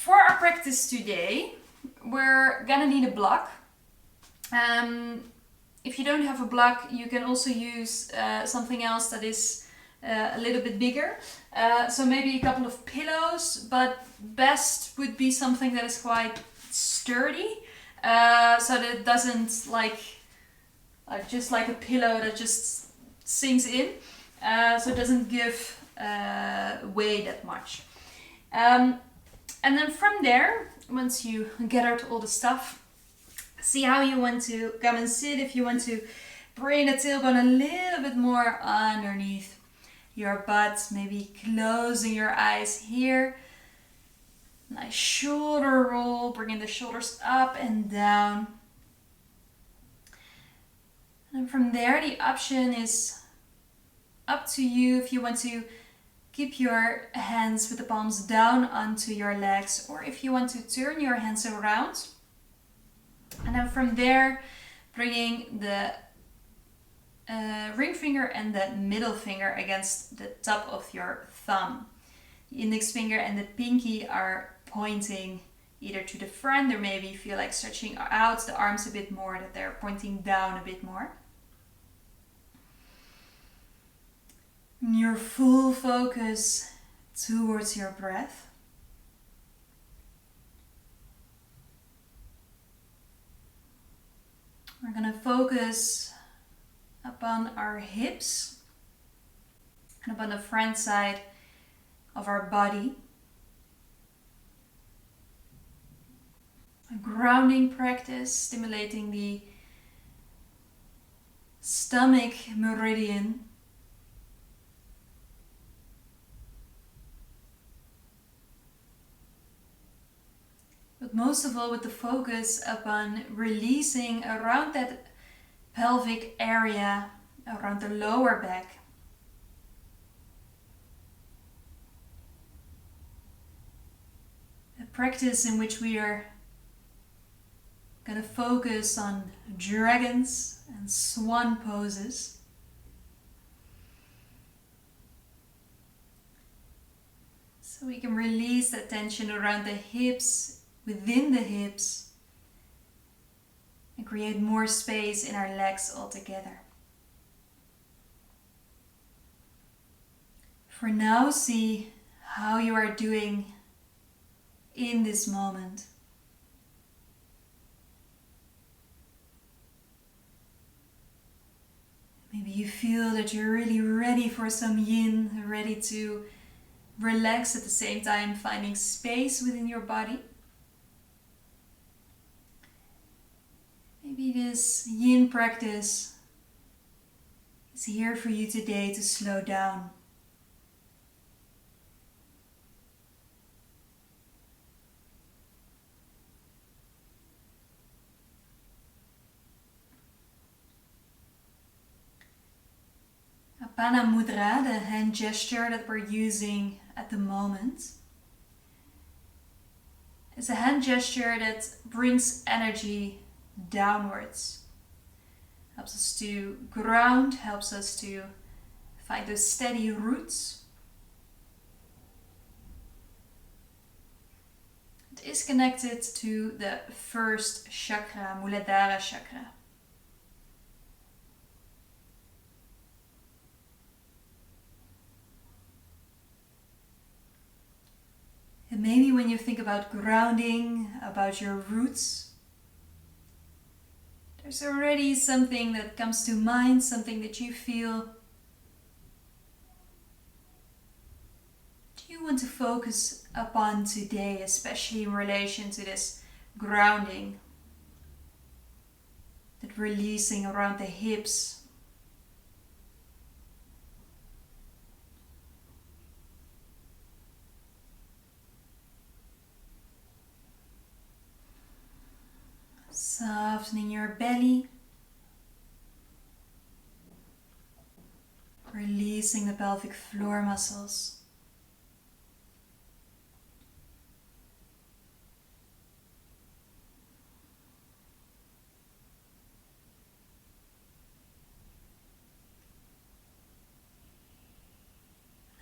For our practice today, we're gonna need a block. If you don't have a block, you can also use something else that is a little bit bigger. So maybe a couple of pillows, but best would be something that is quite sturdy, so that it doesn't just like a pillow that just sinks in, so it doesn't give way that much. And then from there, once you gathered all the stuff, see how you want to come and sit. If you want to bring the tailbone a little bit more underneath your butt, maybe closing your eyes here. Nice shoulder roll, bringing the shoulders up and down. And from there, the option is up to you if you want to keep your hands with the palms down onto your legs, or if you want to turn your hands around. And then from there, bringing the ring finger and the middle finger against the top of your thumb. The index finger and the pinky are pointing either to the front, or maybe you feel like stretching out the arms a bit more, that they're pointing down a bit more. Your full focus towards your breath. We're going to focus upon our hips and upon the front side of our body. A grounding practice, stimulating the stomach meridian. But most of all, with the focus upon releasing around that pelvic area, around the lower back. A practice in which we are going to focus on dragons and swan poses. So we can release that tension around the hips, within the hips, and create more space in our legs altogether. For now, see how you are doing in this moment. Maybe you feel that you're really ready for some yin, ready to relax at the same time, finding space within your body. Maybe this yin practice is here for you today to slow down. Apana Mudra, the hand gesture that we're using at the moment, is a hand gesture that brings energy downwards. Helps us to ground, helps us to find those steady roots. It is connected to the first chakra, Muladhara chakra. And maybe when you think about grounding, about your roots, there's already something that comes to mind, something that you feel. Do you want to focus upon today, especially in relation to this grounding, that releasing around the hips? Softening your belly, releasing the pelvic floor muscles.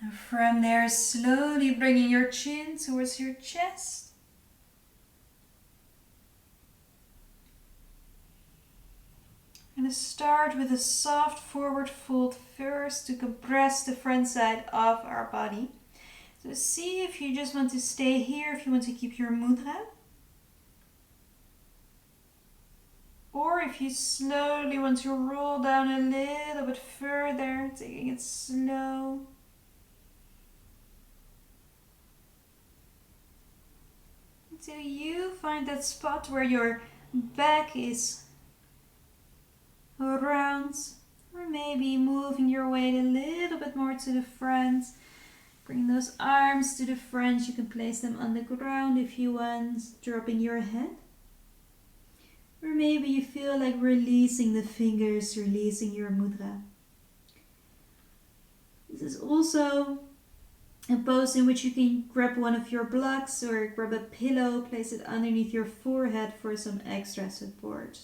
And from there, slowly bringing your chin towards your chest. going to start with a soft forward fold first to compress the front side of our body. So see if you just want to stay here, if you want to keep your mudra. Or if you slowly want to roll down a little bit further, taking it slow. Until you find that spot where your back is around, or maybe moving your weight a little bit more to the front. Bring those arms to the front. You can place them on the ground if you want, dropping your head. Or maybe you feel like releasing the fingers, releasing your mudra. This is also a pose in which you can grab one of your blocks or grab a pillow, place it underneath your forehead for some extra support.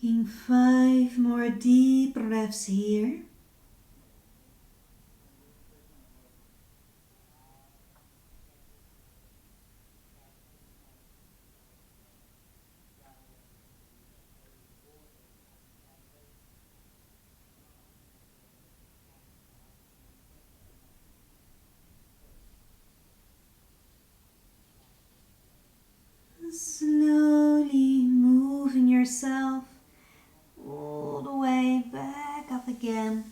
Taking 5 more deep breaths here. Slowly moving yourself all the way back up again.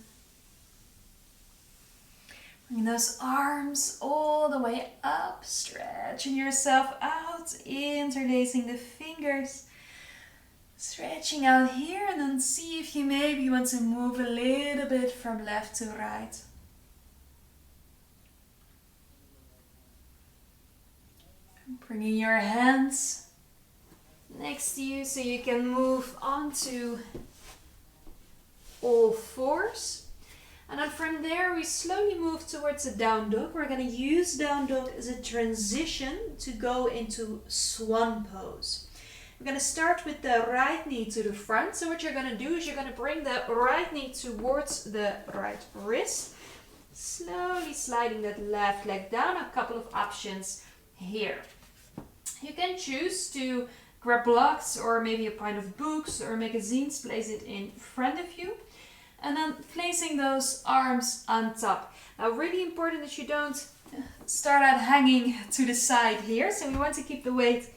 Bring those arms all the way up, stretching yourself out, interlacing the fingers, stretching out here, and then see if you maybe want to move a little bit from left to right. Bringing your hands next to you so you can move onto all fours. And then from there we slowly move towards a down dog. We're going to use down dog as a transition to go into swan pose. We're going to start with the right knee to the front. So what you're going to do is you're going to bring the right knee towards the right wrist. Slowly sliding that left leg down. A couple of options here. You can choose to grab blocks or maybe a pile of books or magazines, place it in front of you. And then placing those arms on top. Now really important that you don't start out hanging to the side here. So we want to keep the weight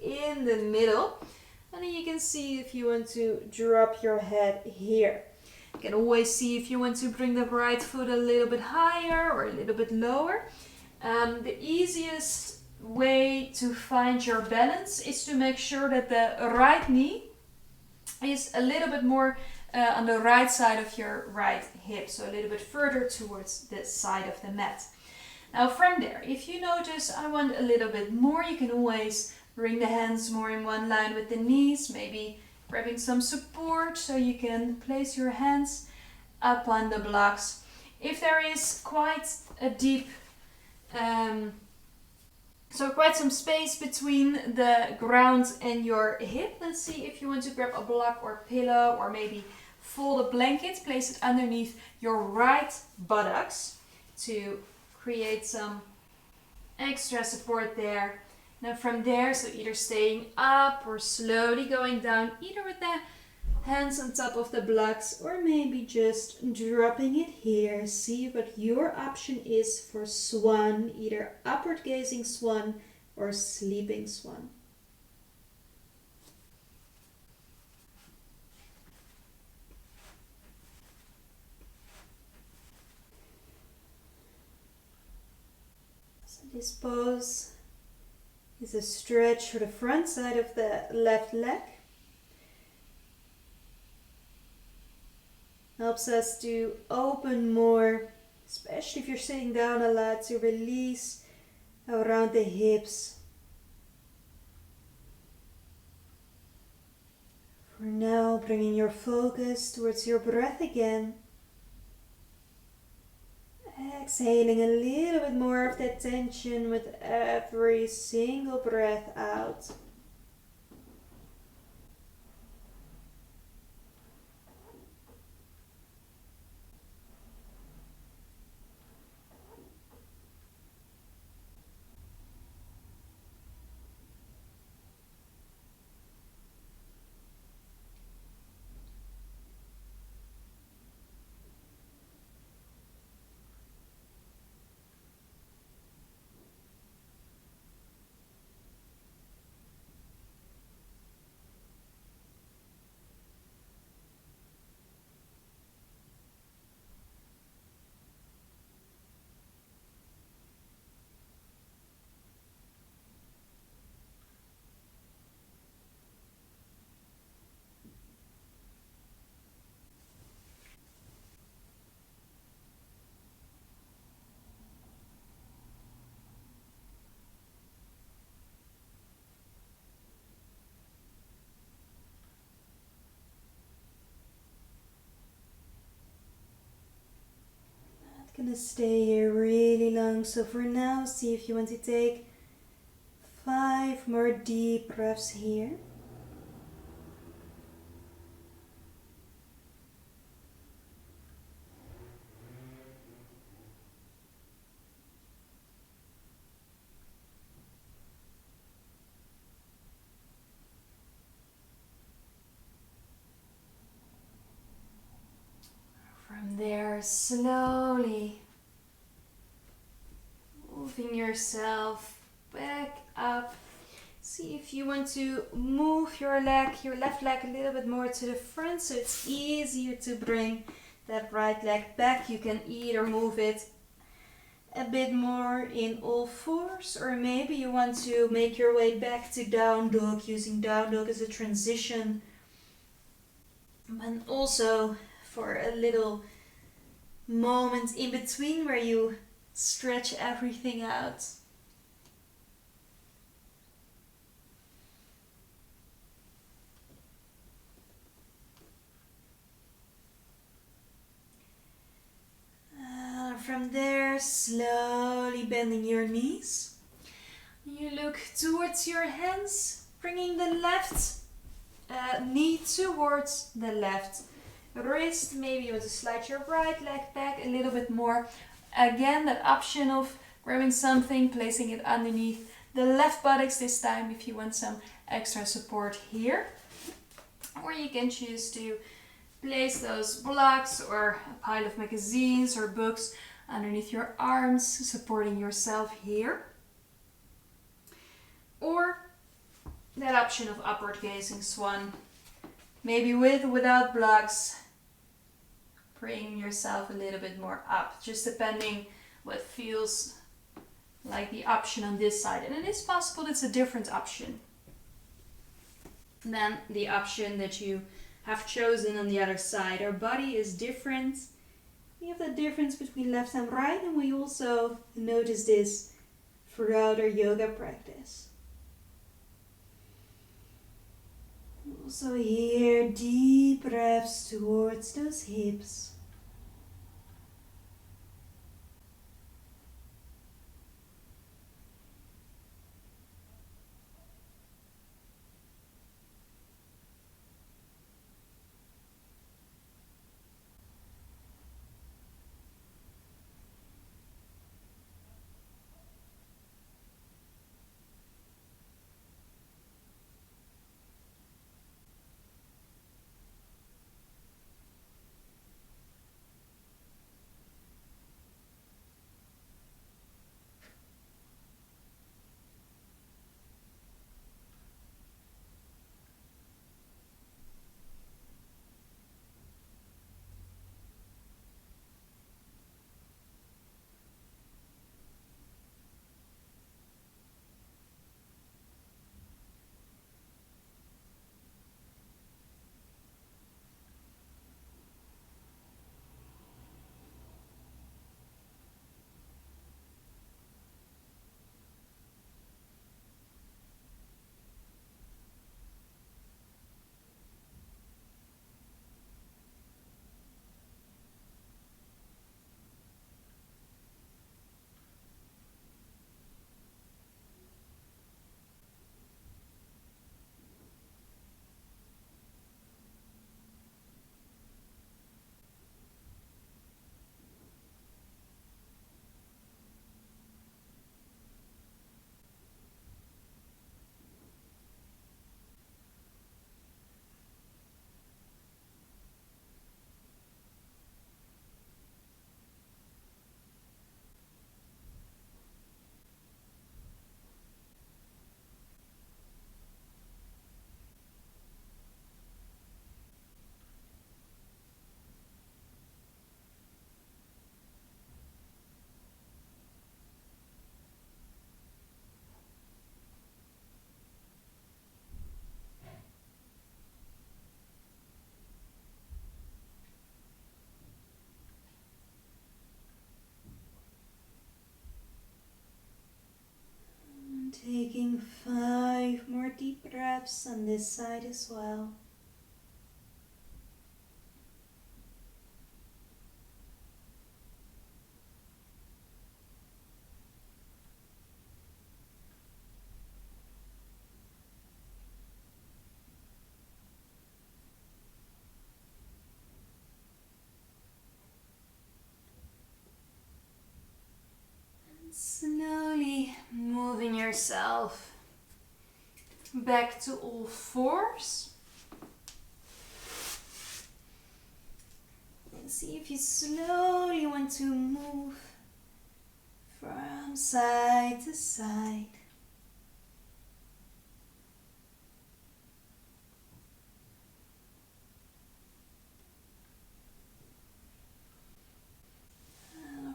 in the middle. And then you can see if you want to drop your head here. You can always see if you want to bring the right foot a little bit higher or a little bit lower. The easiest way to find your balance is to make sure that the right knee is a little bit more on the right side of your right hip, so a little bit further towards the side of the mat. Now from there, if you notice I want a little bit more, you can always bring the hands more in one line with the knees, maybe grabbing some support so you can place your hands up on the blocks. If there is quite a deep quite some space between the ground and your hip, let's see if you want to grab a block or pillow or maybe fold a blanket, place it underneath your right buttocks to create some extra support there. Now from there, so either staying up or slowly going down, either with the hands on top of the blocks or maybe just dropping it here. See what your option is for swan, either upward gazing swan or sleeping swan. So this pose is a stretch for the front side of the left leg. Helps us to open more, especially if you're sitting down a lot, to release around the hips. For now, bringing your focus towards your breath again. Exhaling a little bit more of that tension with every single breath out. Gonna stay here really long, so for now see if you want to take 5 more deep breaths here. From there, slowly moving yourself back up. See if you want to move your left leg a little bit more to the front so it's easier to bring that right leg back. You can either move it a bit more in all fours, or maybe you want to make your way back to down dog, using down dog as a transition. And also for a little moment in between where you stretch everything out. from there, slowly bending your knees. You look towards your hands, bringing the left knee towards the left wrist. Maybe you want to slide your right leg back a little bit more. Again, that option of grabbing something, placing it underneath the left buttocks this time if you want some extra support here. Or you can choose to place those blocks or a pile of magazines or books underneath your arms, supporting yourself here. Or that option of upward facing swan, maybe with or without blocks, bringing yourself a little bit more up, just depending what feels like the option on this side. And it is possible it's a different option than the option that you have chosen on the other side. Our body is different. We have the difference between left and right, and we also notice this throughout our yoga practice. Also here, deep breaths towards those hips. Taking 5 more deep breaths on this side as well. Slowly moving yourself back to all fours. And see if you slowly want to move from side to side.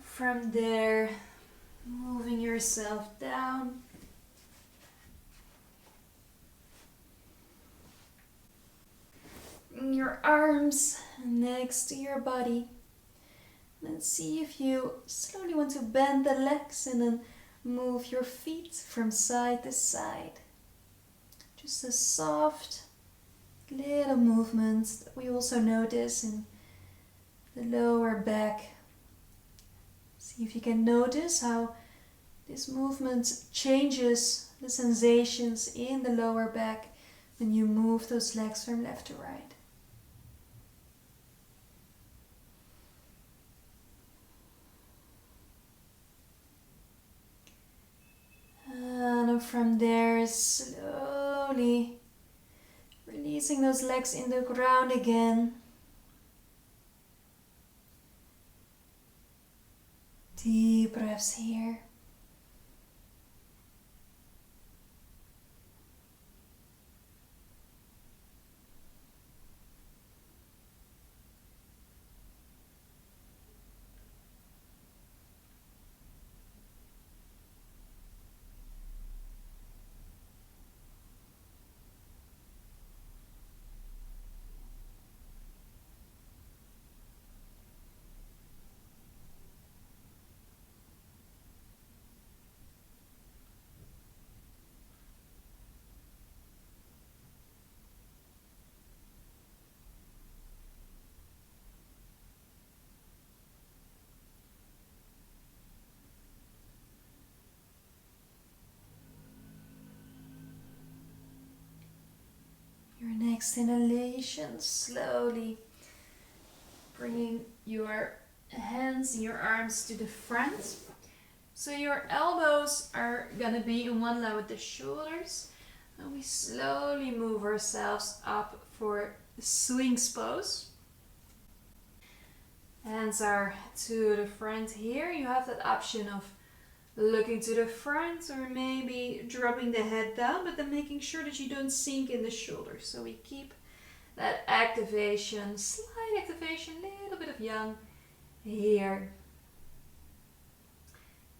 From there, moving yourself down. Bring your arms next to your body. Let's see if you slowly want to bend the legs and then move your feet from side to side. Just a soft little movement that we also notice in the lower back. See if you can notice how this movement changes the sensations in the lower back when you move those legs from left to right. And from there, slowly releasing those legs in the ground again. Deep breaths here. Your next inhalation, slowly bringing your hands and your arms to the front. So your elbows are gonna be in one line with the shoulders. And we slowly move ourselves up for the swings pose. Hands are to the front here. You have that option of looking to the front or maybe dropping the head down, but then making sure that you don't sink in the shoulders. So we keep that activation, slight activation, little bit of yang here.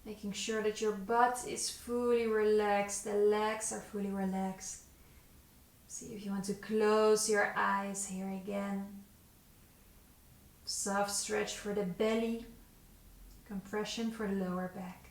Making sure that your butt is fully relaxed, the legs are fully relaxed. See if you want to close your eyes here again. Soft stretch for the belly, compression for the lower back.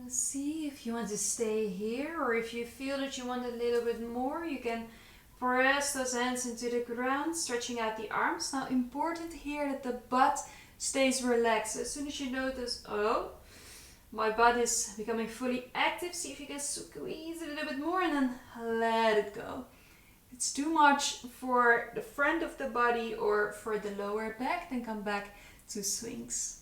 See if you want to stay here, or if you feel that you want a little bit more, you can press those hands into the ground, stretching out the arms. Now, important here that the butt stays relaxed. As soon as you notice, oh, my butt is becoming fully active, see if you can squeeze it a little bit more and then let it go. If it's too much for the front of the body or for the lower back, then come back to swings.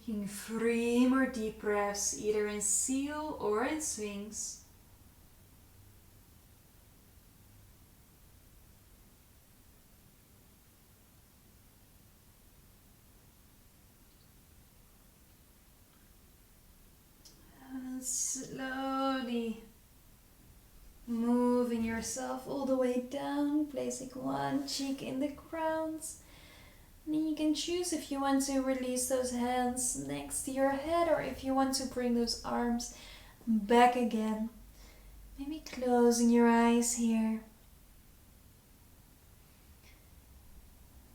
Taking 3 more deep breaths, either in seal or in swings. And slowly moving yourself all the way down, placing one cheek in the ground. And then you can choose if you want to release those hands next to your head or if you want to bring those arms back again. Maybe closing your eyes here.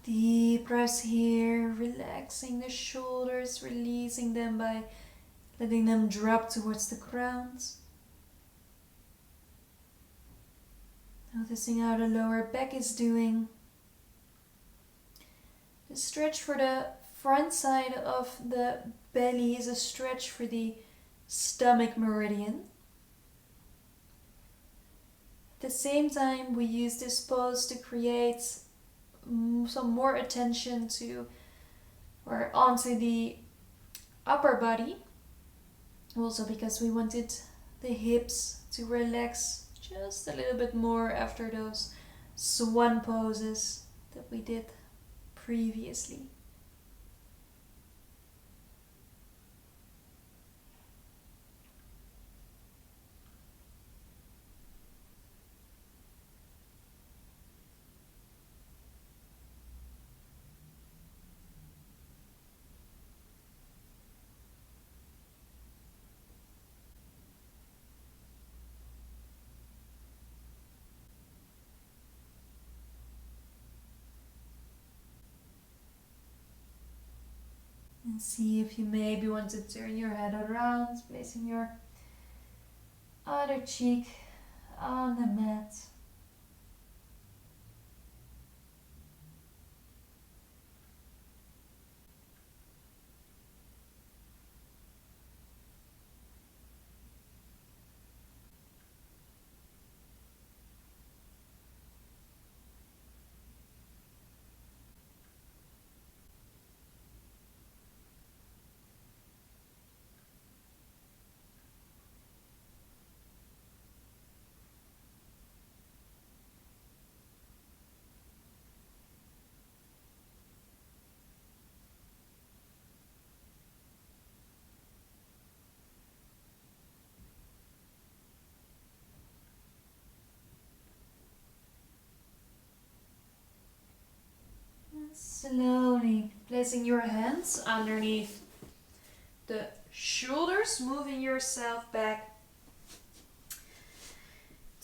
Deep breaths here, relaxing the shoulders, releasing them by letting them drop towards the ground. Noticing how the lower back is doing. The stretch for the front side of the belly is a stretch for the stomach meridian. At the same time, we use this pose to create some more attention to or onto the upper body. Also because we wanted the hips to relax just a little bit more after those swan poses that we did previously. And see if you maybe want to turn your head around, placing your other cheek on the mat. Slowly placing your hands underneath the shoulders, moving yourself back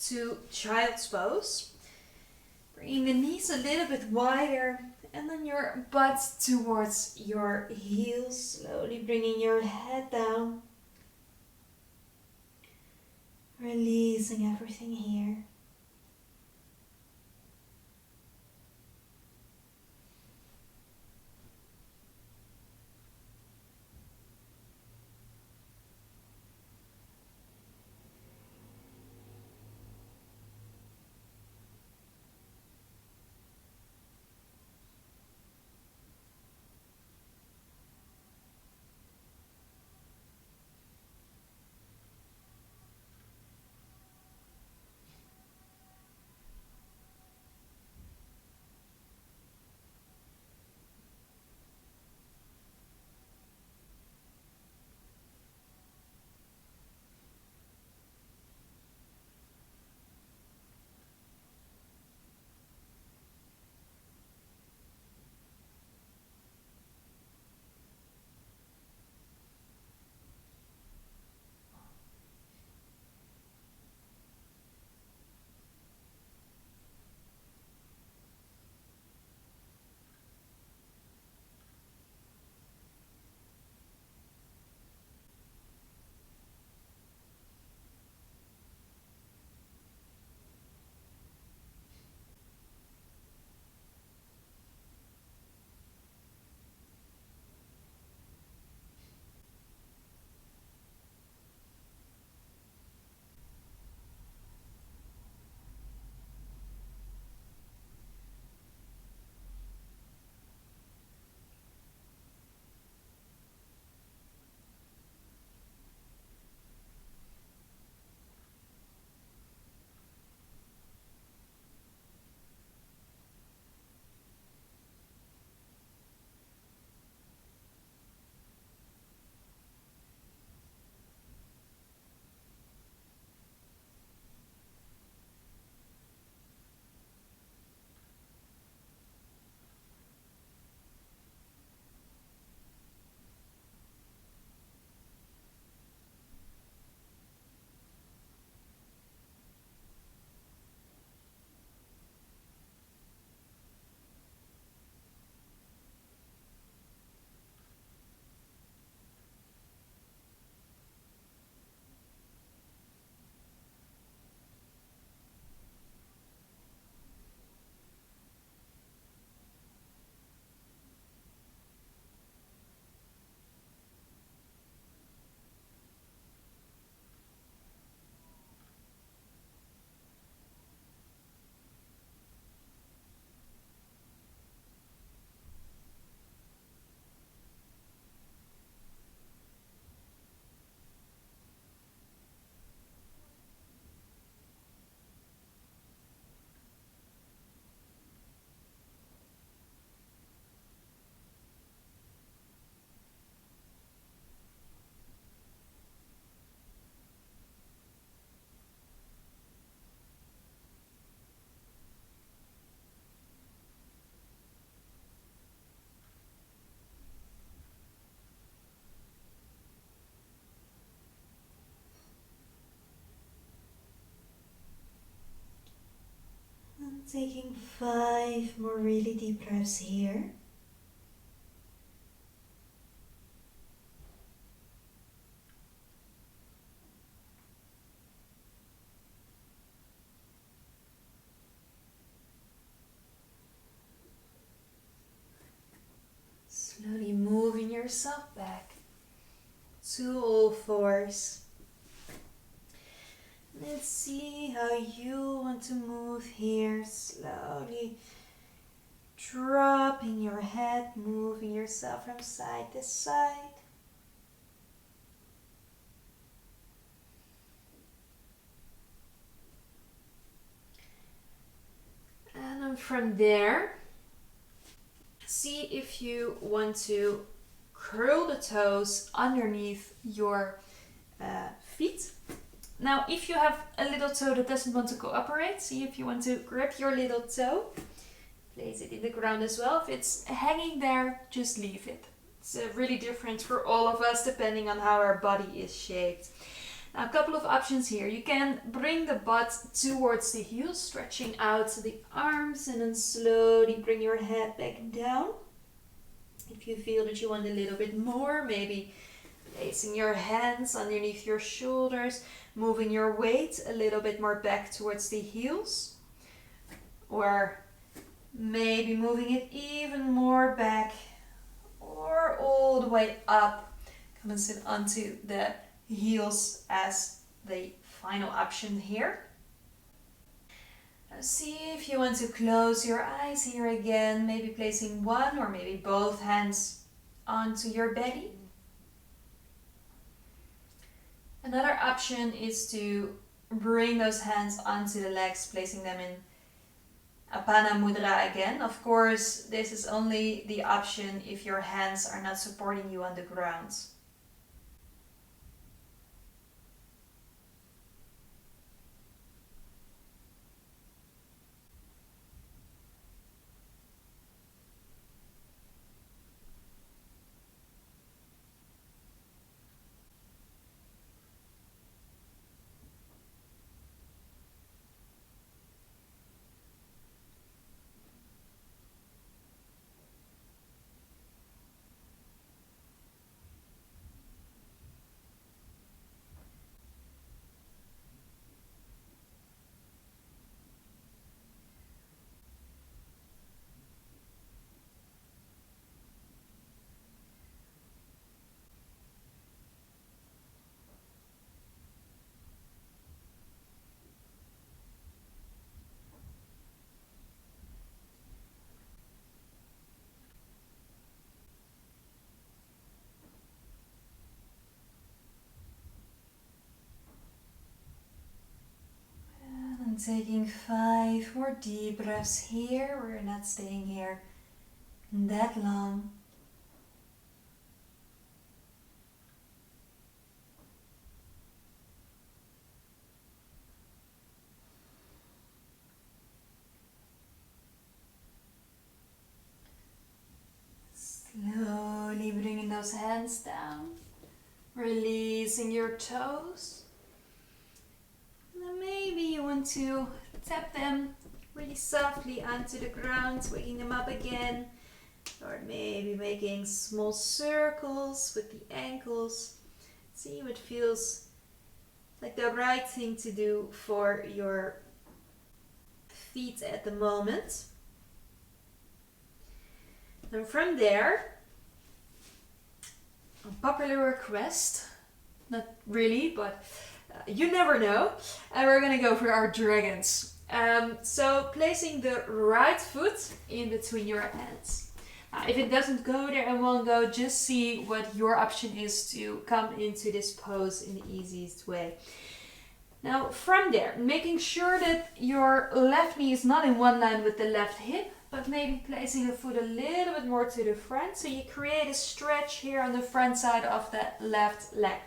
to child's pose. Bringing the knees a little bit wider and then your butt towards your heels. Slowly bringing your head down. Releasing everything here. Taking 5 more really deep breaths here. Slowly moving yourself back to all fours. Let's see how you want to move here. Slowly dropping your head, moving yourself from side to side. And then from there, see if you want to curl the toes underneath your feet. Now, if you have a little toe that doesn't want to cooperate, see if you want to grab your little toe, place it in the ground as well. If it's hanging there, just leave it. It's really different for all of us depending on how our body is shaped. Now, a couple of options here. You can bring the butt towards the heels, stretching out the arms, and then slowly bring your head back down. If you feel that you want a little bit more, maybe placing your hands underneath your shoulders, moving your weight a little bit more back towards the heels, or maybe moving it even more back or all the way up. Come and sit onto the heels as the final option here. Now see if you want to close your eyes here again, maybe placing one or maybe both hands onto your belly. Another option is to bring those hands onto the legs, placing them in Apana Mudra again. Of course, this is only the option if your hands are not supporting you on the ground. And taking 5 more deep breaths here. We're not staying here that long. Slowly bringing those hands down, releasing your toes. And then maybe you want to tap them really softly onto the ground, waking them up again. Or maybe making small circles with the ankles. See what feels like the right thing to do for your feet at the moment. And from there, a popular request, not really, but you never know, and we're gonna go for our dragons. So placing the right foot in between your hands. If it doesn't go there and won't go, just see what your option is to come into this pose in the easiest way. Now from there, making sure that your left knee is not in one line with the left hip, but maybe placing the foot a little bit more to the front, so you create a stretch here on the front side of the left leg.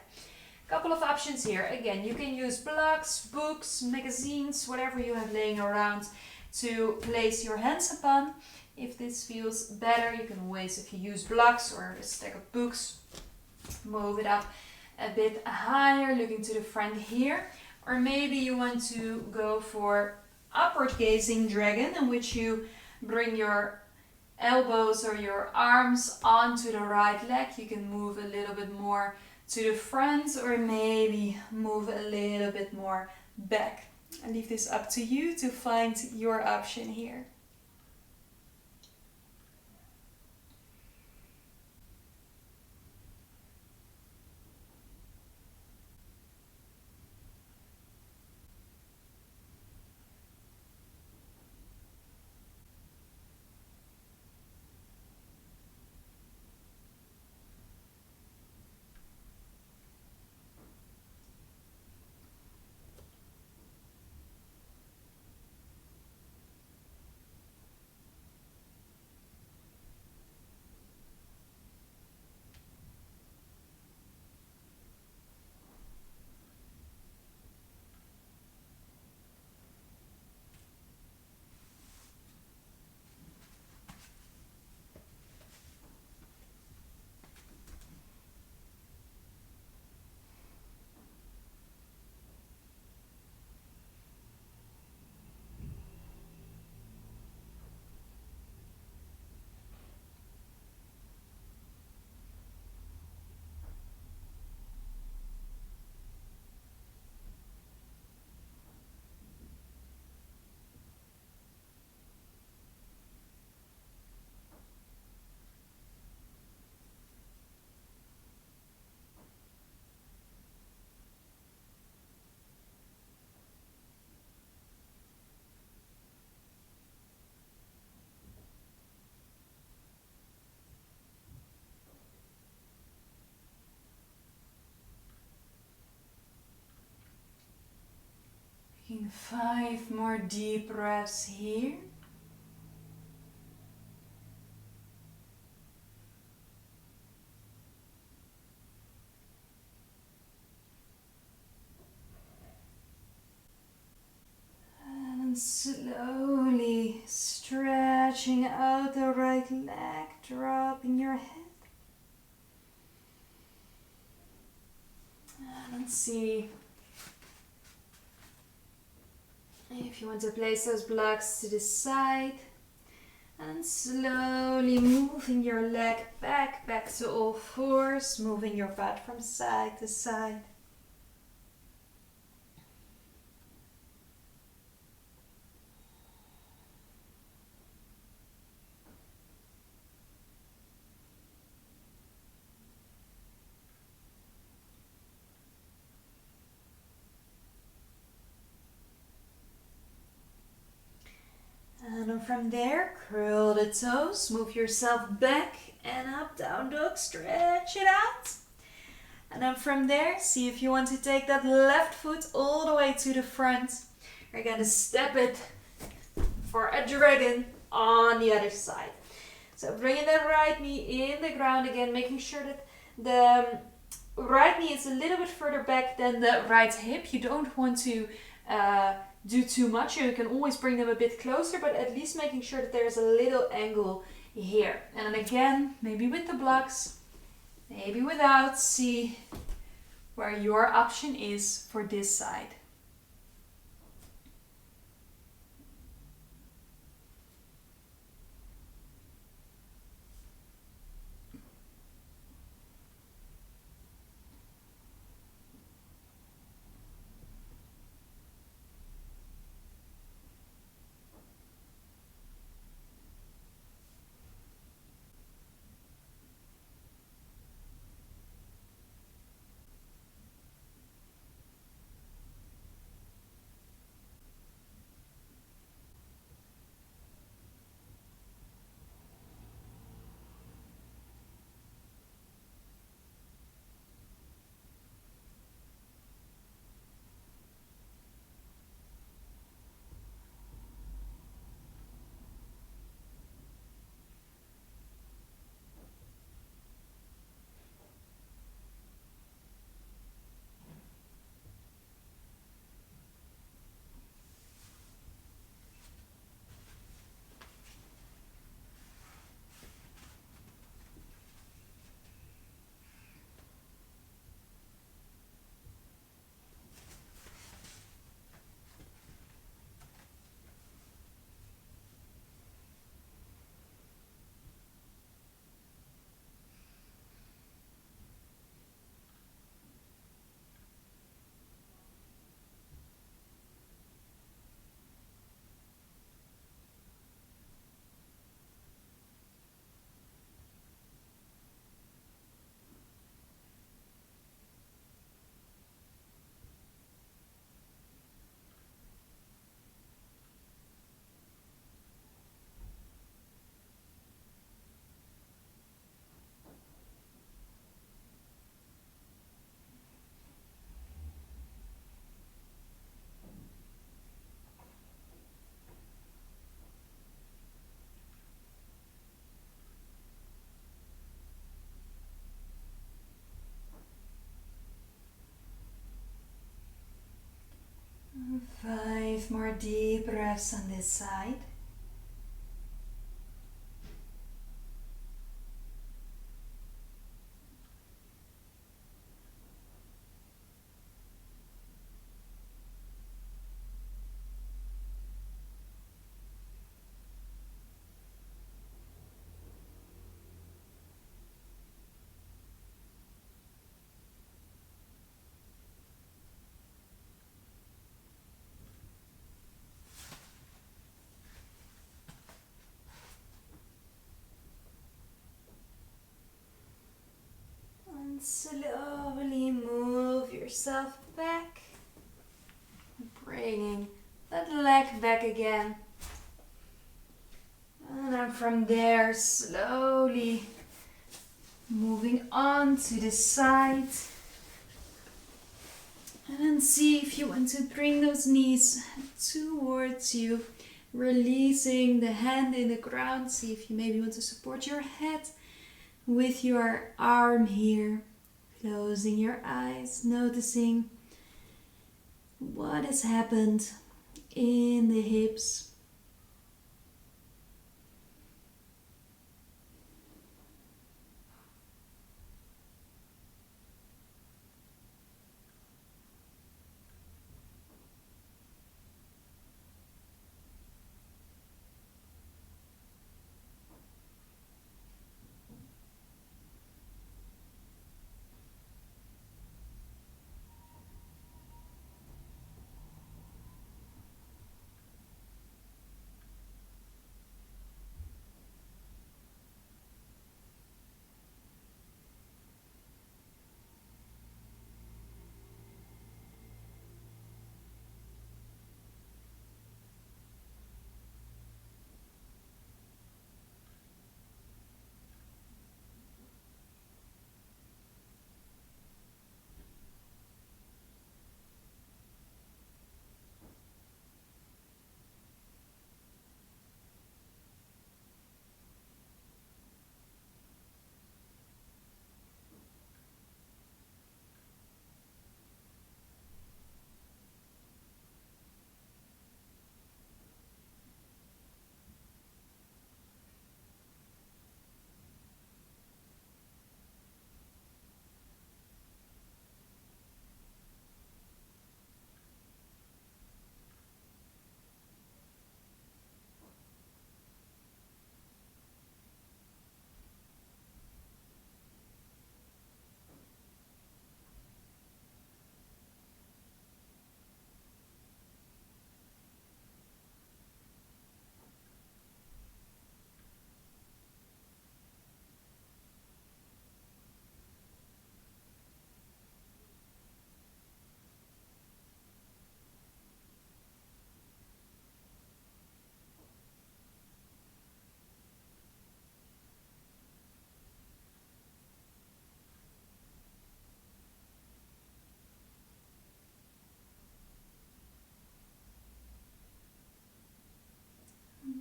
Couple of options here. Again, you can use blocks, books, magazines, whatever you have laying around to place your hands upon. If this feels better, you can always, if you use blocks or a stack of books, move it up a bit higher, looking to the front here. Or maybe you want to go for upward gazing dragon, in which you bring your elbows or your arms onto the right leg. You can move a little bit more to the front or maybe move a little bit more back. I leave this up to you to find your option here. Taking 5 more deep breaths here. And slowly stretching out the right leg, dropping your head. And let's see if you want to place those blocks to the side. And slowly moving your leg back to all fours, moving your butt from side to side. And from there, curl the toes, move yourself back and up, down dog, stretch it out. And then from there, see if you want to take that left foot all the way to the front. You're gonna step it for a dragon on the other side. So bringing that right knee in the ground again, making sure that the right knee is a little bit further back than the right hip. You don't want to do too much. You can always bring them a bit closer, but at least making sure that there's a little angle here. And then again, maybe with the blocks, maybe without. See where your option is for this side. underneath, more deep breaths on this side. And slowly move yourself back, bringing that leg back again. And then from there, slowly moving on to the side. And then see if you want to bring those knees towards you, releasing the hand in the ground. See if you maybe want to support your head with your arm here. Closing your eyes, noticing what has happened in the hips.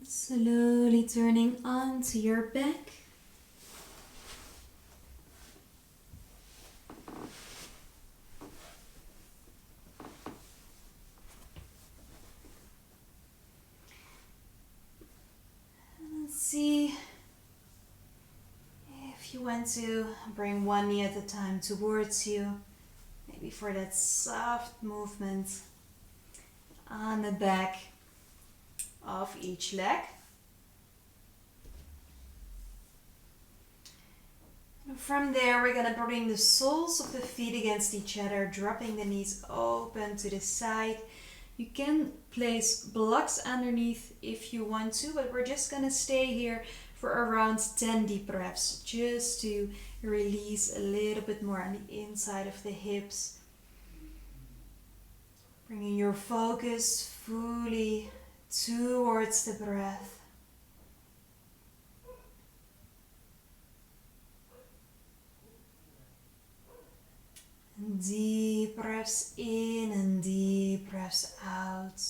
Slowly turning onto your back. And see if you want to bring one knee at a time towards you. Maybe for that soft movement on the back of each leg. And from there, we're going to bring the soles of the feet against each other, dropping the knees open to the side. You can place blocks underneath if you want to, but we're just going to stay here for around 10 deep breaths, just to release a little bit more on the inside of the hips. Bringing your focus fully towards the breath. And deep breaths in and deep breaths out.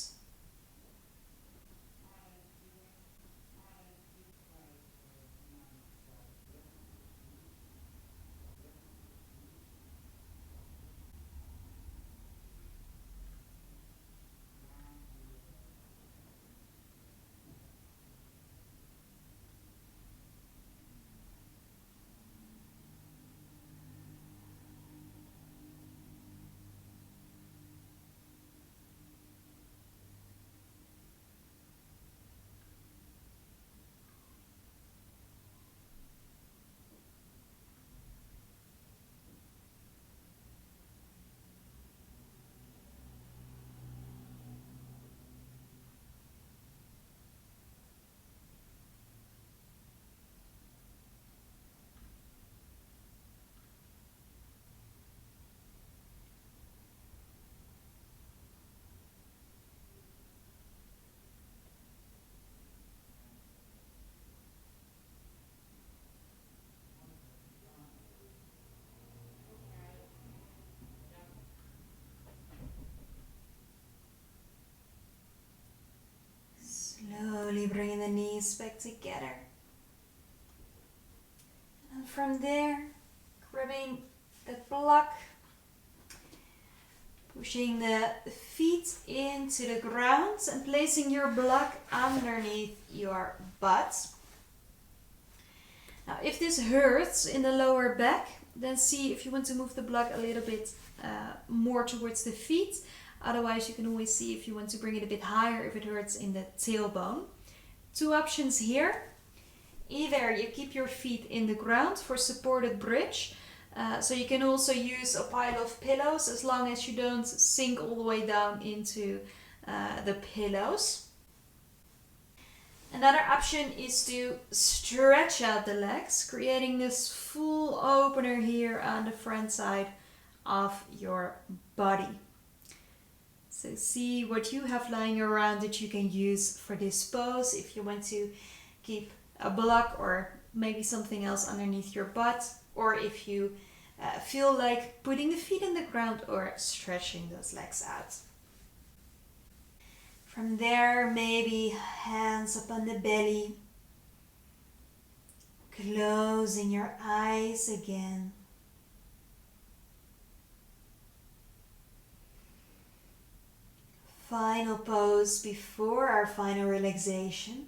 bringing the knees back together. And from there, grabbing the block, pushing the feet into the ground and placing your block underneath your butt. Now, if this hurts in the lower back, then see if you want to move the block a little bit more towards the feet. Otherwise, you can always see if you want to bring it a bit higher if it hurts in the tailbone. Two options here. Either you keep your feet in the ground for supported bridge. So you can also use a pile of pillows as long as you don't sink all the way down into the pillows. Another option is to stretch out the legs, creating this full opener here on the front side of your body. So see what you have lying around that you can use for this pose if you want to keep a block or maybe something else underneath your butt, or if you feel like putting the feet in the ground or stretching those legs out. From there, maybe hands up on the belly, closing your eyes again. Final pose before our final relaxation.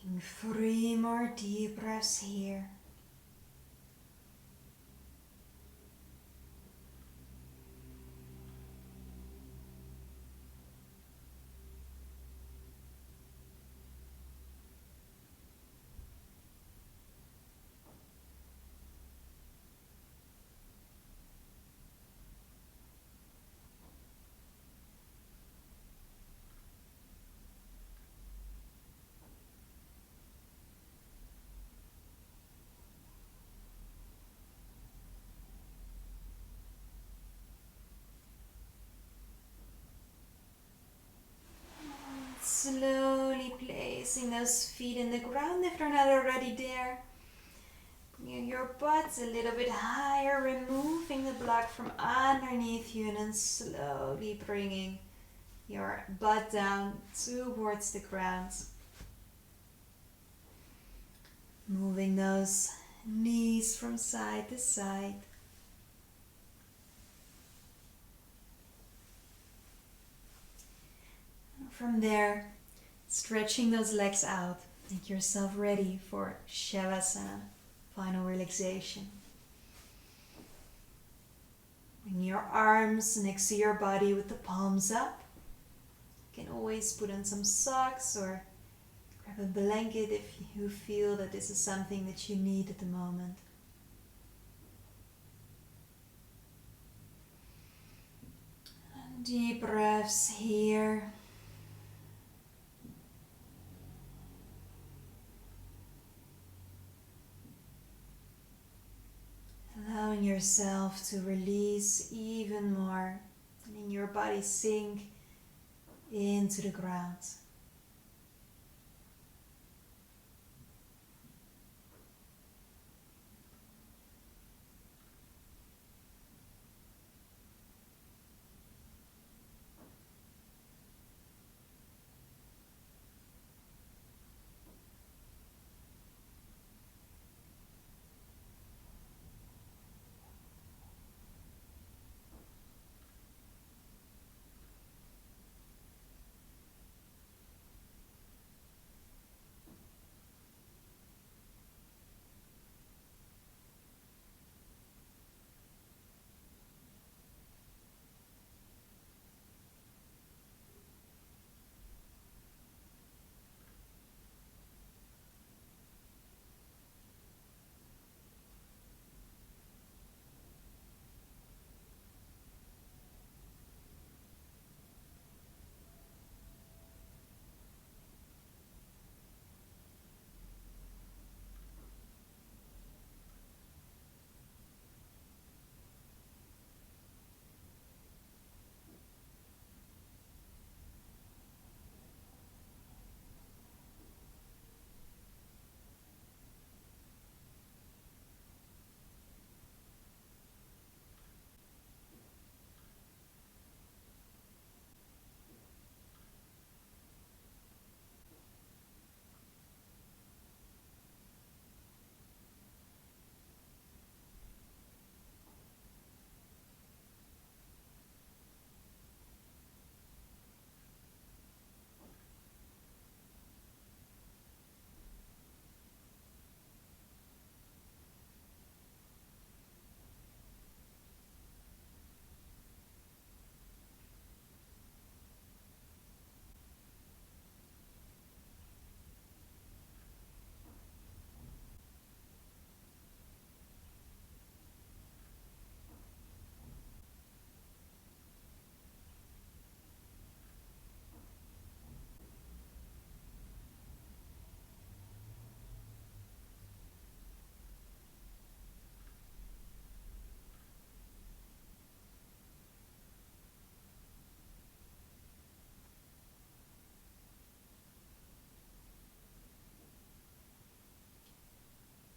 Taking 3 more deep breaths here. Slowly placing those feet in the ground if they're not already there. Bringing your butt a little bit higher, removing the block from underneath you, and then slowly bringing your butt down towards the ground. Moving those knees from side to side. From there, stretching those legs out. Make yourself ready for Shavasana, final relaxation. Bring your arms next to your body with the palms up. You can always put on some socks or grab a blanket if you feel that this is something that you need at the moment. And Deep breaths here. Allowing yourself to release even more, letting your body sink into the ground.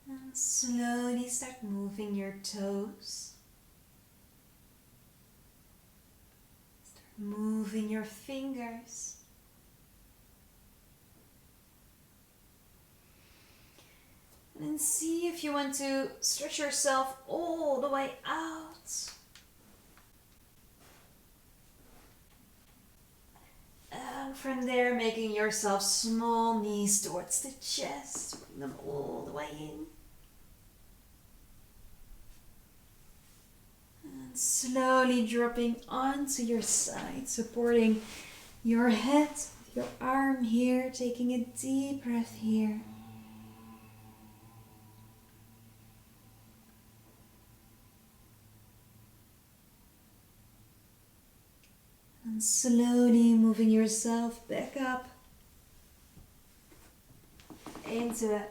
And slowly start moving your toes. Start moving your fingers. And then see if you want to stretch yourself all the way out. And from there, making yourself small knees towards the chest. Bring them all the way in. And slowly dropping onto your side, supporting your head with your arm here. Taking a deep breath here. And slowly moving yourself back up into a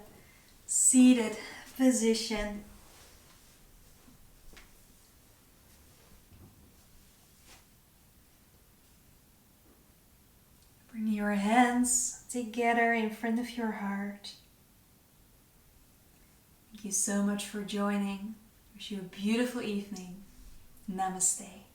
seated position. Bring your hands together in front of your heart. Thank you so much for joining. Wish you a beautiful evening. Namaste.